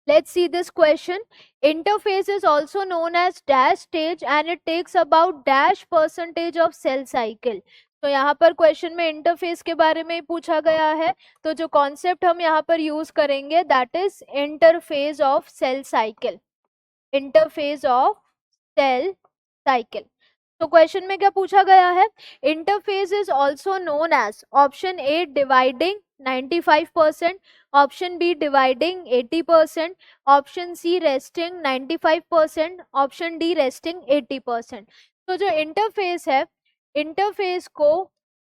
Let's see this question. Interphase is also known as dash stage and it takes about dash percentage of cell cycle. तो यहाँ पर question में interface के बारे में ही पूछा गया है, तो जो कॉन्सेप्ट हम यहाँ पर यूज करेंगे that is interface of cell cycle. Interface of cell cycle. तो क्वेश्चन में क्या पूछा गया है? Interface is also known as option A dividing 95%, option B dividing 80%, option C resting 95%, option D resting 80%. तो जो इंटरफेस है, इंटरफेस को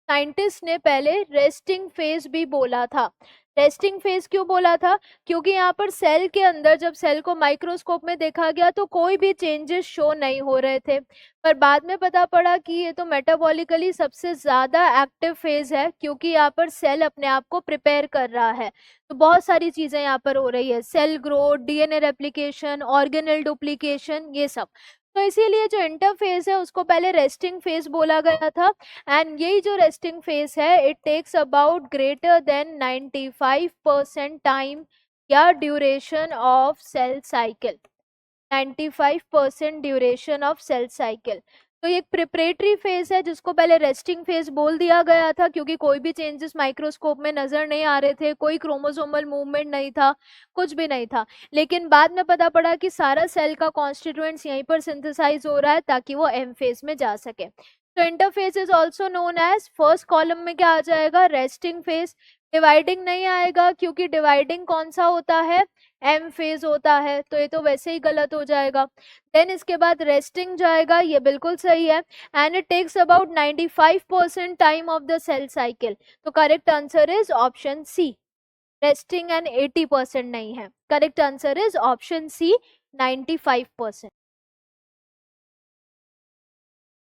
साइंटिस्ट ने पहले रेस्टिंग फेज भी बोला था. रेस्टिंग फेज क्यों बोला था? क्योंकि यहाँ पर सेल के अंदर जब सेल को माइक्रोस्कोप में देखा गया तो कोई भी चेंजेस शो नहीं हो रहे थे, पर बाद में पता पड़ा कि ये तो मेटाबॉलिकली सबसे ज्यादा एक्टिव फेज है, क्योंकि यहाँ पर सेल अपने आप को प्रिपेयर कर रहा है. तो बहुत सारी चीजें यहाँ पर हो रही है, cell growth, DNA replication, organelle duplication, ये सब. तो इसीलिए जो इंटरफेज है उसको पहले रेस्टिंग फेज बोला गया था. एंड यही जो रेस्टिंग फेज है, it takes about greater than 95% time या duration of cell cycle. 95% duration of cell cycle. तो ये एक प्रिपरेटरी फेज है जिसको पहले रेस्टिंग फेज बोल दिया गया था, क्योंकि कोई भी चेंजेस माइक्रोस्कोप में नजर नहीं आ रहे थे, कोई क्रोमोसोमल मूवमेंट नहीं था, कुछ भी नहीं था. लेकिन बाद में पता पड़ा कि सारा सेल का कॉन्स्टिट्यूएंट्स यहीं पर सिंथेसाइज हो रहा है ताकि वो एम फेज में जा सके. तो interface is also known as, first column में क्या आ जाएगा? Resting phase. डिवाइडिंग नहीं आएगा क्योंकि डिवाइडिंग कौन सा होता है? एम फेज होता है, तो ये तो वैसे ही गलत हो जाएगा. देन इसके बाद रेस्टिंग जाएगा, ये बिल्कुल सही है. And it takes about 95% time of the cell cycle. तो correct answer is option C. Resting and 80% नहीं है. Correct answer is option C, 95%.